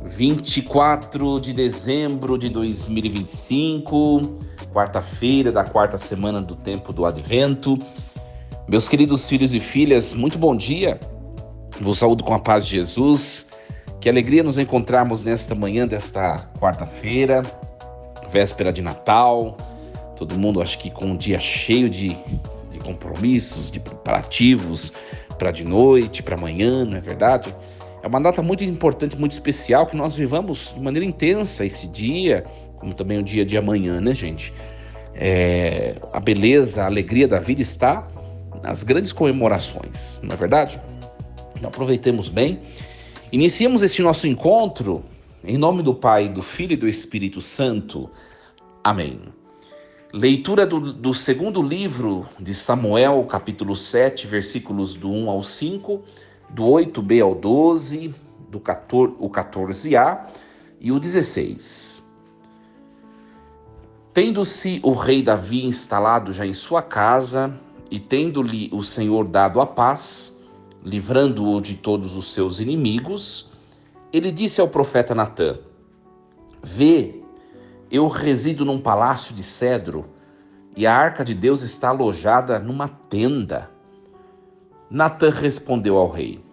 24 de dezembro de 2025, quarta-feira da quarta semana do tempo do Advento. Meus queridos filhos e filhas, muito bom dia. Vos saúdo com a paz de Jesus. Que alegria nos encontrarmos nesta manhã desta quarta-feira, véspera de Natal. Todo mundo, acho que com um dia cheio de compromissos, de preparativos para de noite, para amanhã, não é verdade? É uma data muito importante, muito especial, que nós vivamos de maneira intensa esse dia, como também o dia de amanhã, né, gente? A beleza, a alegria da vida está nas grandes comemorações, não é verdade? Então aproveitemos bem. Iniciemos este nosso encontro em nome do Pai, do Filho e do Espírito Santo. Amém. Leitura do segundo livro de Samuel, capítulo 7, versículos do 1 ao 5, do 8b ao 12, o 14a e o 16. Tendo-se o rei Davi instalado já em sua casa, e tendo-lhe o Senhor dado a paz, livrando-o de todos os seus inimigos, ele disse ao profeta Natã: Vê, eu resido num palácio de cedro, e a arca de Deus está alojada numa tenda. Natã respondeu ao rei: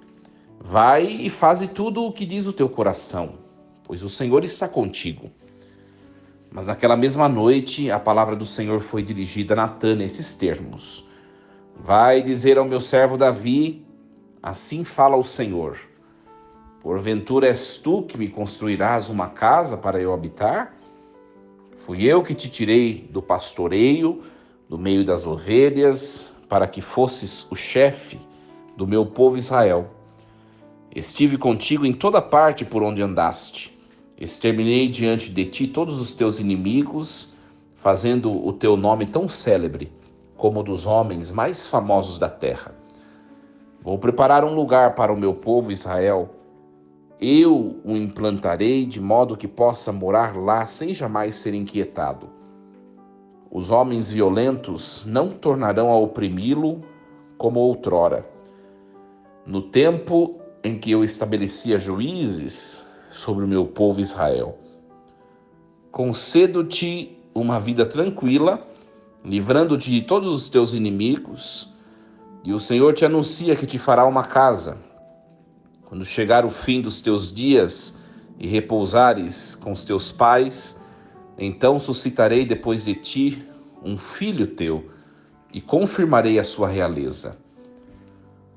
Vai e faze tudo o que diz o teu coração, pois o Senhor está contigo. Mas naquela mesma noite, a palavra do Senhor foi dirigida a Natã nesses termos: Vai dizer ao meu servo Davi, assim fala o Senhor: Porventura és tu que me construirás uma casa para eu habitar? Fui eu que te tirei do pastoreio, do meio das ovelhas, para que fosses o chefe do meu povo Israel. Estive contigo em toda parte por onde andaste. Exterminei diante de ti todos os teus inimigos, fazendo o teu nome tão célebre como o dos homens mais famosos da terra. Vou preparar um lugar para o meu povo Israel. Eu o implantarei de modo que possa morar lá sem jamais ser inquietado. Os homens violentos não tornarão a oprimi-lo como outrora. No tempo em que eu estabelecia juízes sobre o meu povo Israel. Concedo-te uma vida tranquila, livrando-te de todos os teus inimigos, e o Senhor te anuncia que te fará uma casa. Quando chegar o fim dos teus dias e repousares com os teus pais, então suscitarei depois de ti um filho teu e confirmarei a sua realeza.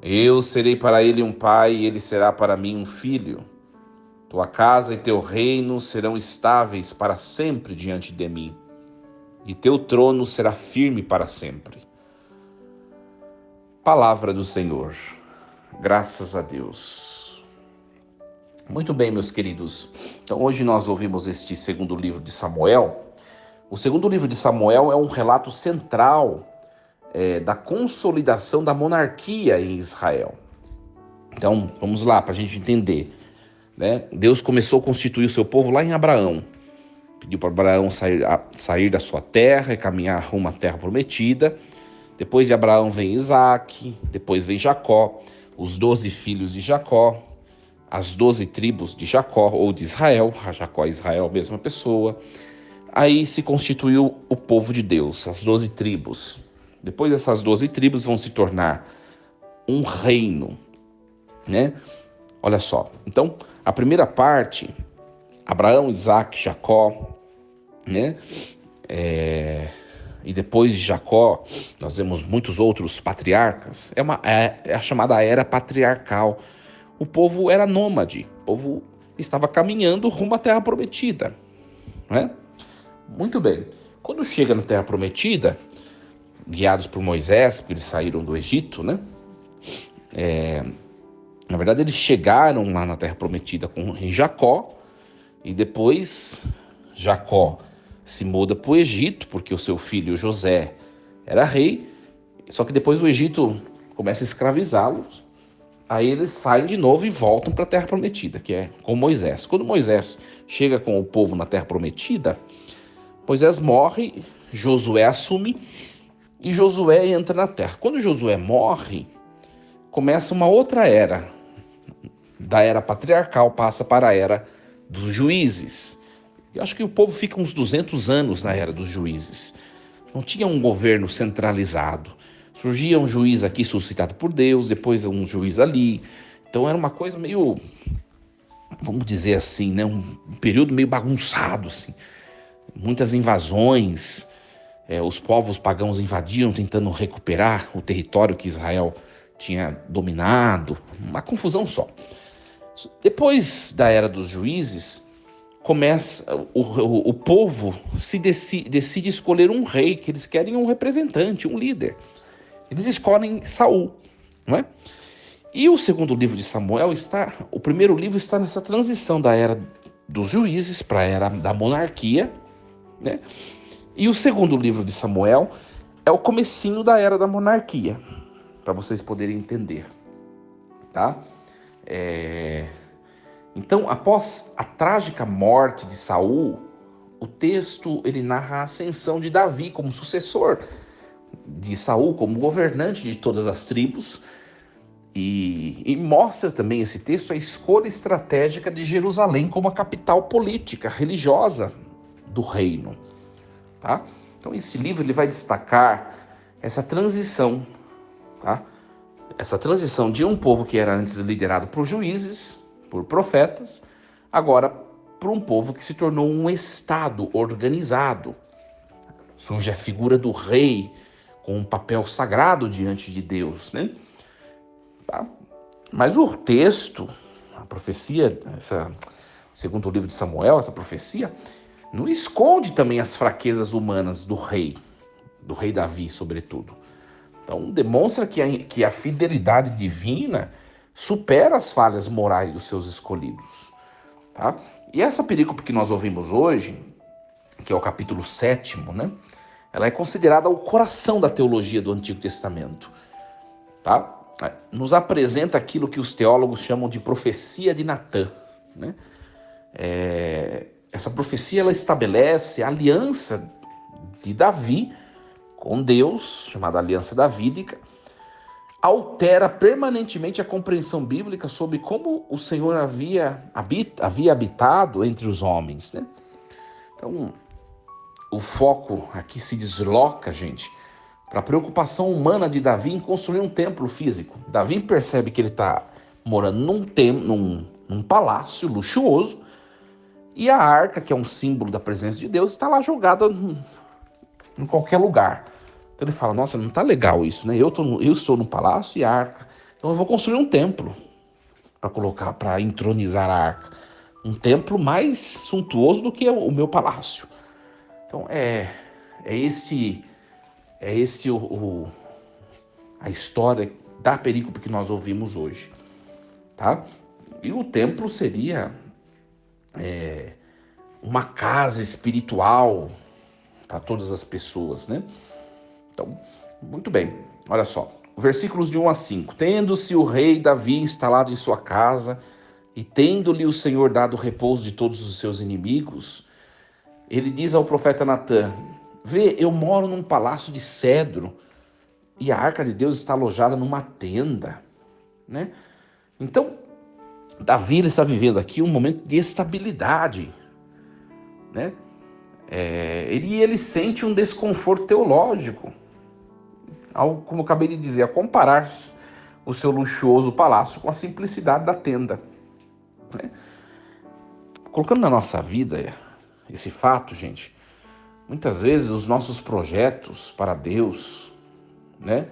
Eu serei para ele um pai e ele será para mim um filho. Tua casa e teu reino serão estáveis para sempre diante de mim, e teu trono será firme para sempre. Palavra do Senhor. Graças a Deus. Muito bem, meus queridos. Então, hoje nós ouvimos este segundo livro de Samuel. O segundo livro de Samuel é um relato central da consolidação da monarquia em Israel. Então, vamos lá, para a gente entender. Né? Deus começou a constituir o seu povo lá em Abraão. Pediu para Abraão sair da sua terra e caminhar rumo à terra prometida. Depois de Abraão vem Isaac, depois vem Jacó, os 12 filhos de Jacó, as 12 tribos de Jacó ou de Israel, Jacó e Israel, a mesma pessoa. Aí se constituiu o povo de Deus, as 12 tribos. Depois essas 12 tribos vão se tornar um reino, né? Olha só, então a primeira parte, Abraão, Isaac, Jacó, né? E depois de Jacó, nós vemos muitos outros patriarcas, é a chamada era patriarcal. O povo era nômade, o povo estava caminhando rumo à Terra Prometida. Né? Muito bem, quando chega na Terra Prometida, guiados por Moisés, porque eles saíram do Egito, né? Na verdade, eles chegaram lá na Terra Prometida em Jacó, e depois Jacó se muda para o Egito, porque o seu filho José era rei, só que depois o Egito começa a escravizá-los. Aí eles saem de novo e voltam para a Terra Prometida, que é com Moisés. Quando Moisés chega com o povo na Terra Prometida, Moisés morre, Josué assume e Josué entra na terra. Quando Josué morre, começa uma outra era. Da era patriarcal passa para a era dos juízes. Eu acho que o povo fica uns 200 anos na era dos juízes. Não tinha um governo centralizado. Surgia um juiz aqui suscitado por Deus, depois um juiz ali. Então era uma coisa meio, vamos dizer assim, né? Um período meio bagunçado, assim. Muitas invasões, os povos pagãos invadiam tentando recuperar o território que Israel tinha dominado. Uma confusão só. Depois da era dos juízes, começa o povo decide escolher um rei, que eles querem um representante, um líder. Eles escolhem Saul, não é? E o segundo livro de Samuel o primeiro livro está nessa transição da era dos juízes para a era da monarquia, né? E o segundo livro de Samuel é o comecinho da era da monarquia, para vocês poderem entender, tá? Então, após a trágica morte de Saul, o texto ele narra a ascensão de Davi como sucessor de Saul, como governante de todas as tribos, e mostra também esse texto a escolha estratégica de Jerusalém como a capital política, religiosa do reino, tá? Então esse livro ele vai destacar essa transição, tá? Essa transição de um povo que era antes liderado por juízes, por profetas, agora para um povo que se tornou um estado organizado. Surge a figura do rei com um papel sagrado diante de Deus, né? Tá? Mas o texto, a profecia, segundo o livro de Samuel, essa profecia, não esconde também as fraquezas humanas do rei Davi, sobretudo. Então demonstra que a fidelidade divina supera as falhas morais dos seus escolhidos. Tá? E essa perícope que nós ouvimos hoje, que é o capítulo 7º, né? Ela é considerada o coração da teologia do Antigo Testamento. Tá? Nos apresenta aquilo que os teólogos chamam de profecia de Natã, né? Essa profecia ela estabelece a aliança de Davi com Deus, chamada aliança davídica, altera permanentemente a compreensão bíblica sobre como o Senhor havia habitado entre os homens, né? Então, o foco aqui se desloca, gente, para a preocupação humana de Davi em construir um templo físico. Davi percebe que ele está morando num palácio luxuoso e a arca, que é um símbolo da presença de Deus, está lá jogada em qualquer lugar. Então ele fala, nossa, não está legal isso, né? Eu estou no palácio e a arca. Então eu vou construir um templo para entronizar a arca. Um templo mais suntuoso do que o meu palácio. Então a história da perícope que nós ouvimos hoje, tá? E o templo seria uma casa espiritual para todas as pessoas, né? Então, muito bem, olha só, versículos de 1 a 5. Tendo-se o rei Davi instalado em sua casa e tendo-lhe o Senhor dado repouso de todos os seus inimigos, ele diz ao profeta Natã, vê, eu moro num palácio de cedro e a arca de Deus está alojada numa tenda, né? Então, Davi está vivendo aqui um momento de estabilidade, né? Ele sente um desconforto teológico, como eu acabei de dizer, a comparar o seu luxuoso palácio com a simplicidade da tenda, né? Colocando na nossa vida esse fato, gente, muitas vezes os nossos projetos para Deus, né,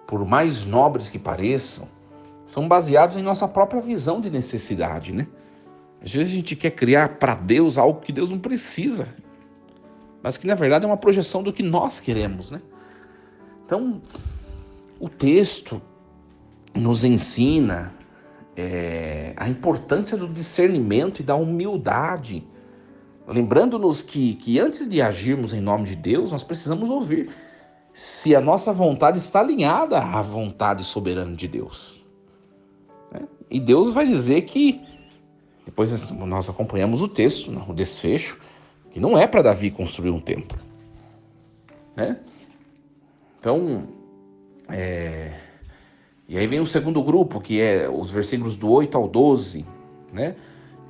por mais nobres que pareçam, são baseados em nossa própria visão de necessidade, né? Às vezes a gente quer criar para Deus algo que Deus não precisa, mas que na verdade é uma projeção do que nós queremos, né? Então, o texto nos ensina a importância do discernimento e da humildade, lembrando-nos que antes de agirmos em nome de Deus, nós precisamos ouvir se a nossa vontade está alinhada à vontade soberana de Deus, né? E Deus vai dizer que, depois nós acompanhamos o texto, o desfecho, que não é para Davi construir um templo, né? Então, e aí vem o segundo grupo, que é os versículos do 8 ao 12, né?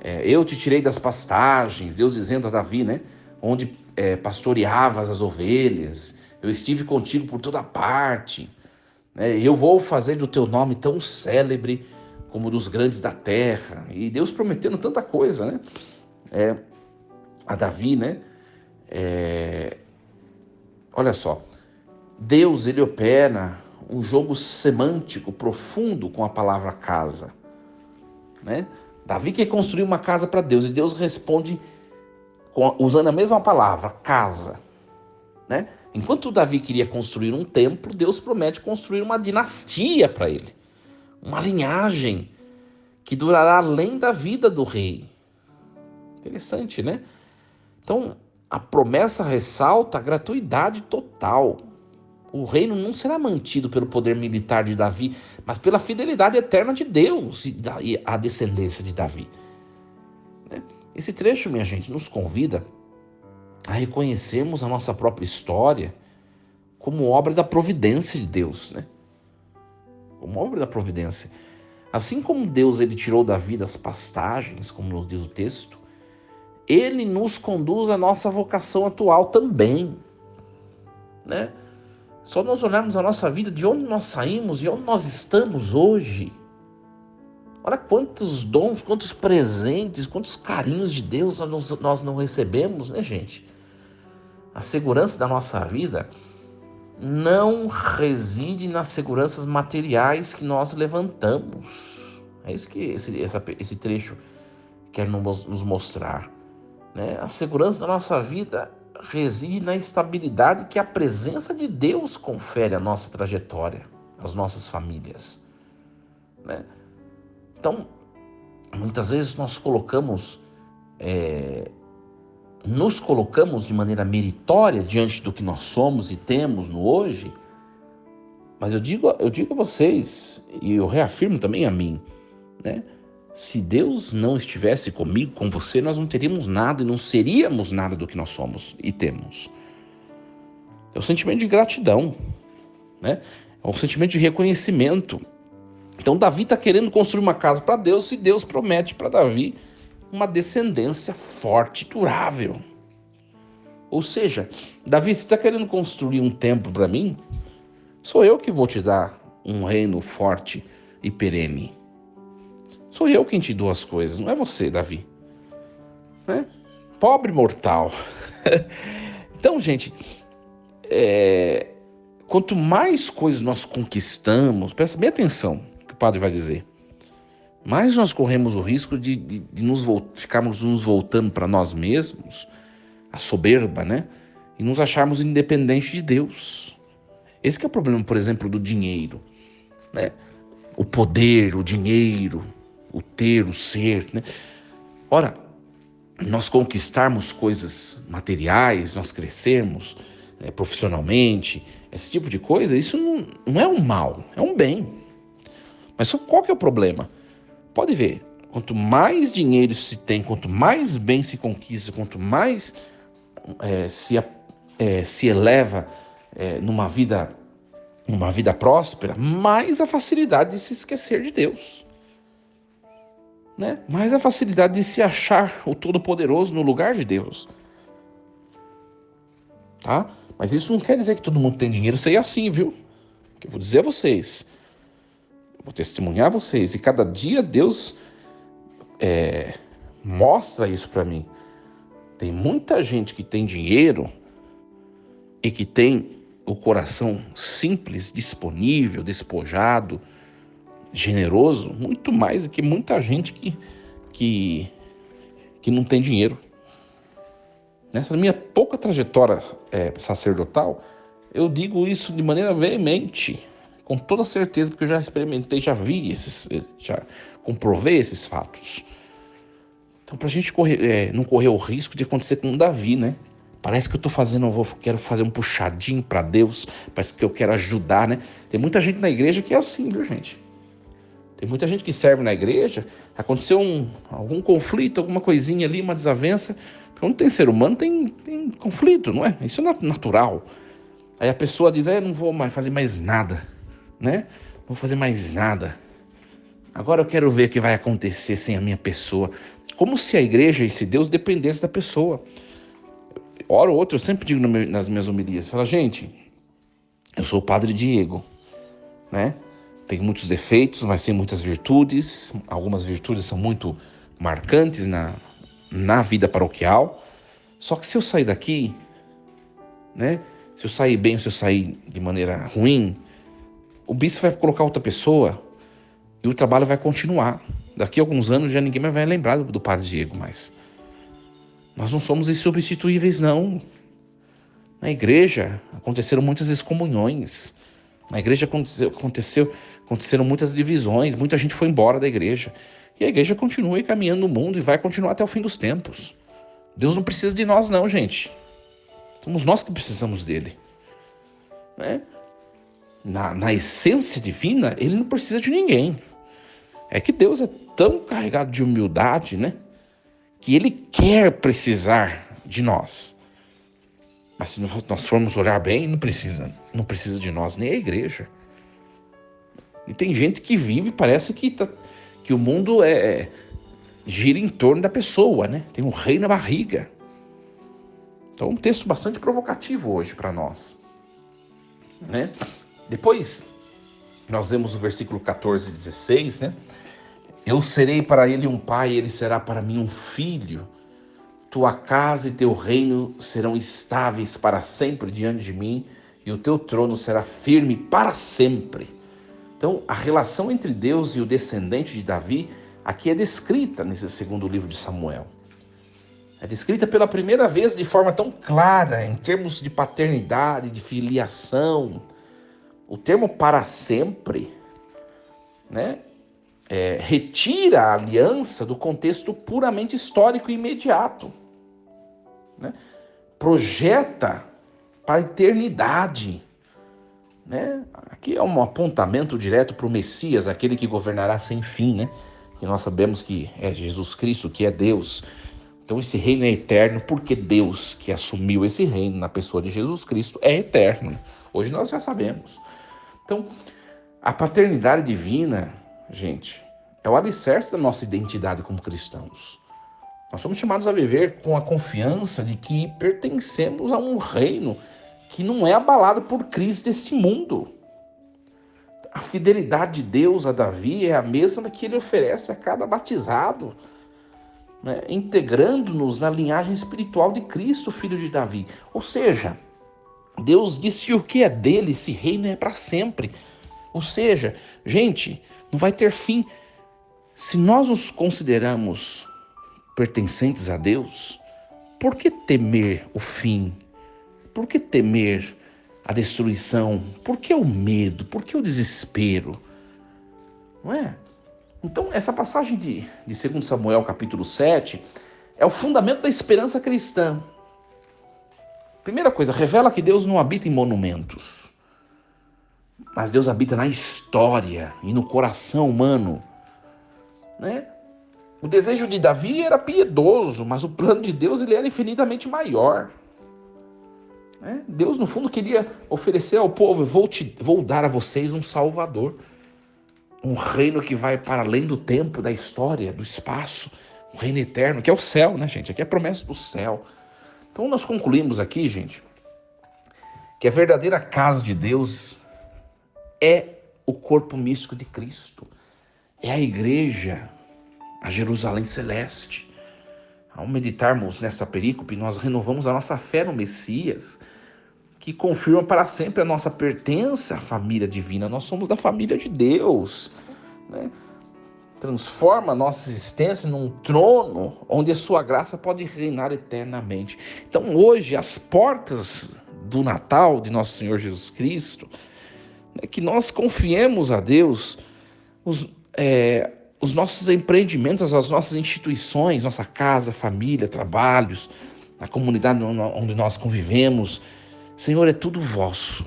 Eu te tirei das pastagens, Deus dizendo a Davi, né? Onde pastoreavas as ovelhas, eu estive contigo por toda parte, né? Eu vou fazer do teu nome tão célebre como dos grandes da terra. E Deus prometendo tanta coisa, né? A Davi, né? Olha só, Deus, ele opera um jogo semântico profundo com a palavra casa, né? Davi quer construir uma casa para Deus e Deus responde usando a mesma palavra, casa, né? Enquanto Davi queria construir um templo, Deus promete construir uma dinastia para ele, uma linhagem que durará além da vida do rei. Interessante, né? Então, a promessa ressalta a gratuidade total. O reino não será mantido pelo poder militar de Davi, mas pela fidelidade eterna de Deus e a descendência de Davi. Esse trecho, minha gente, nos convida a reconhecermos a nossa própria história como obra da providência de Deus, né? Como obra da providência. Assim como Deus ele tirou Davi das pastagens, como nos diz o texto, ele nos conduz à nossa vocação atual também, né? Só nós olharmos a nossa vida, de onde nós saímos e onde nós estamos hoje. Olha quantos dons, quantos presentes, quantos carinhos de Deus nós não recebemos, né, gente? A segurança da nossa vida não reside nas seguranças materiais que nós levantamos. É isso que esse trecho quer nos mostrar, né? A segurança da nossa vida reside na estabilidade que a presença de Deus confere à nossa trajetória, às nossas famílias, né? Então, muitas vezes nós nos colocamos de maneira meritória diante do que nós somos e temos no hoje, mas eu digo a vocês, e eu reafirmo também a mim, né? Se Deus não estivesse comigo, com você, nós não teríamos nada e não seríamos nada do que nós somos e temos. É o sentimento de gratidão, né? É um sentimento de reconhecimento. Então Davi está querendo construir uma casa para Deus e Deus promete para Davi uma descendência forte e durável. Ou seja, Davi, se está querendo construir um templo para mim, sou eu que vou te dar um reino forte e perene. Sou eu quem te dou as coisas, não é você, Davi. Né? Pobre mortal. Então, gente, quanto mais coisas nós conquistamos, presta bem atenção no que o padre vai dizer, mais nós corremos o risco de ficarmos nos voltando para nós mesmos, a soberba, né? E nos acharmos independentes de Deus. Esse que é o problema, por exemplo, do dinheiro, né? O poder, o dinheiro, o ter, o ser, né? Ora, nós conquistarmos coisas materiais, nós crescermos profissionalmente, esse tipo de coisa, isso não é um mal, é um bem. Mas só qual que é o problema? Pode ver, quanto mais dinheiro se tem, quanto mais bem se conquista, quanto mais se eleva numa vida próspera, mais a facilidade de se esquecer de Deus, né? Mais a facilidade de se achar o Todo-Poderoso no lugar de Deus, tá? Mas isso não quer dizer que todo mundo tem dinheiro, sei assim, viu? Que eu vou dizer a vocês, vou testemunhar a vocês, e cada dia Deus mostra isso para mim. Tem muita gente que tem dinheiro e que tem o coração simples, disponível, despojado, generoso, muito mais do que muita gente que não tem dinheiro. Nessa minha pouca trajetória sacerdotal, eu digo isso de maneira veemente, com toda certeza, porque eu já experimentei, já vi já comprovei esses fatos. Então, para a gente não correr o risco de acontecer com Davi, né? Parece que quero fazer um puxadinho para Deus, parece que eu quero ajudar, né? Tem muita gente na igreja que é assim, viu, gente? Tem muita gente que serve na igreja, aconteceu algum conflito, alguma coisinha ali, uma desavença. Quando tem ser humano, tem conflito, não é? Isso é natural. Aí a pessoa diz, não vou mais fazer mais nada, né? Não vou fazer mais nada. Agora eu quero ver o que vai acontecer sem a minha pessoa. Como se a igreja e esse Deus dependesse da pessoa. Hora ou outra, eu sempre digo nas minhas homilias, falo, gente, eu sou o Padre Diego, né? Tenho muitos defeitos, mas tenho muitas virtudes. Algumas virtudes são muito marcantes na vida paroquial. Só que se eu sair daqui, né? Se eu sair bem ou se eu sair de maneira ruim, o bispo vai colocar outra pessoa e o trabalho vai continuar. Daqui a alguns anos já ninguém mais vai lembrar do Padre Diego mais. Nós não somos insubstituíveis, não. Na igreja aconteceram muitas excomunhões. Na igreja aconteceram muitas divisões. Muita gente foi embora da igreja. E a igreja continua caminhando no mundo e vai continuar até o fim dos tempos. Deus não precisa de nós, não, gente. Somos nós que precisamos dele. Né? Na essência divina, ele não precisa de ninguém. É que Deus é tão carregado de humildade, né? Que ele quer precisar de nós. Mas se nós formos olhar bem, não precisa de nós, nem a igreja. E tem gente que vive, parece que o mundo gira em torno da pessoa, né? Tem um rei na barriga. Então é um texto bastante provocativo hoje para nós. Né? Depois, nós vemos o versículo 14 e 16, né? Eu serei para ele um pai, ele será para mim um filho. Tua casa e teu reino serão estáveis para sempre diante de mim, e o teu trono será firme para sempre. Então, a relação entre Deus e o descendente de Davi aqui é descrita nesse segundo livro de Samuel. É descrita pela primeira vez de forma tão clara, em termos de paternidade, de filiação. O termo para sempre, né? Retira a aliança do contexto puramente histórico e imediato. Né? Projeta para a eternidade. Né? Aqui é um apontamento direto para o Messias, aquele que governará sem fim, né? E nós sabemos que é Jesus Cristo, que é Deus. Então esse reino é eterno porque Deus, que assumiu esse reino na pessoa de Jesus Cristo, é eterno. Hoje nós já sabemos. Então, a paternidade divina, gente, é o alicerce da nossa identidade como cristãos. Nós somos chamados a viver com a confiança de que pertencemos a um reino que não é abalado por crise desse mundo. A fidelidade de Deus a Davi é a mesma que ele oferece a cada batizado, né? Integrando-nos na linhagem espiritual de Cristo, filho de Davi. Ou seja, Deus disse que o que é dele, esse reino é para sempre. Ou seja, gente, não vai ter fim. Se nós nos consideramos pertencentes a Deus, por que temer o fim? Por que temer a destruição? Por que o medo? Por que o desespero? Não é? Então, essa passagem de 2 Samuel, capítulo 7, é o fundamento da esperança cristã. Primeira coisa, revela que Deus não habita em monumentos, mas Deus habita na história e no coração humano. Né? O desejo de Davi era piedoso, mas o plano de Deus ele era infinitamente maior. Né? Deus, no fundo, queria oferecer ao povo: vou dar a vocês um Salvador. Um reino que vai para além do tempo, da história, do espaço. Um reino eterno, que é o céu, né, gente? Aqui é a promessa do céu. Então nós concluímos aqui, gente, que a verdadeira casa de Deus é o corpo místico de Cristo. É a igreja, a Jerusalém celeste. Ao meditarmos nesta perícope, nós renovamos a nossa fé no Messias, que confirma para sempre a nossa pertença à família divina. Nós somos da família de Deus, né? Transforma a nossa existência num trono onde a sua graça pode reinar eternamente. Então hoje, as portas do Natal de nosso Senhor Jesus Cristo, que nós confiemos a Deus os nossos empreendimentos, as nossas instituições, nossa casa, família, trabalhos, a comunidade onde nós convivemos. Senhor, é tudo vosso,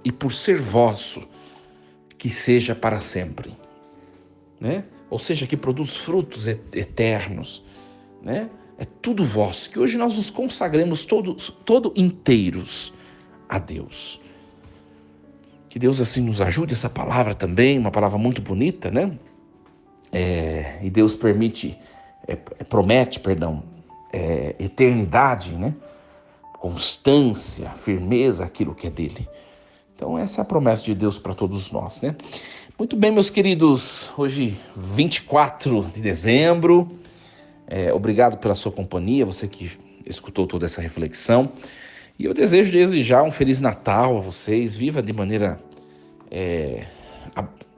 e por ser vosso, que seja para sempre, né? Ou seja, que produz frutos eternos, né? É tudo vosso, que hoje nós nos consagremos todo inteiros a Deus. Que Deus assim nos ajude, essa palavra também, uma palavra muito bonita, né? E Deus permite promete, eternidade, né? Constância, firmeza, aquilo que é dele. Então essa é a promessa de Deus para todos nós, né? Muito bem, meus queridos, hoje 24 de dezembro, obrigado pela sua companhia, você que escutou toda essa reflexão, e eu desejo desde já um Feliz Natal a vocês, viva de maneira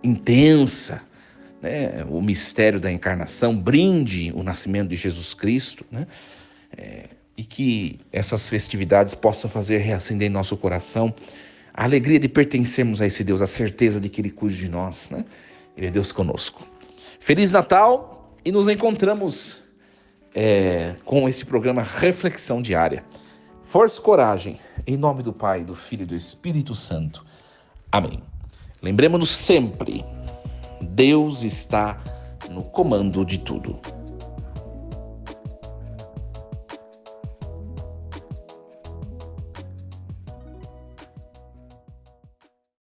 intensa, né, o mistério da encarnação, brinde o nascimento de Jesus Cristo, né? E que essas festividades possam fazer reacender em nosso coração a alegria de pertencermos a esse Deus, a certeza de que Ele cuida de nós, né? Ele é Deus conosco. Feliz Natal e nos encontramos com esse programa Reflexão Diária. Força e coragem, em nome do Pai, do Filho e do Espírito Santo. Amém. Lembremos-nos sempre, Deus está no comando de tudo.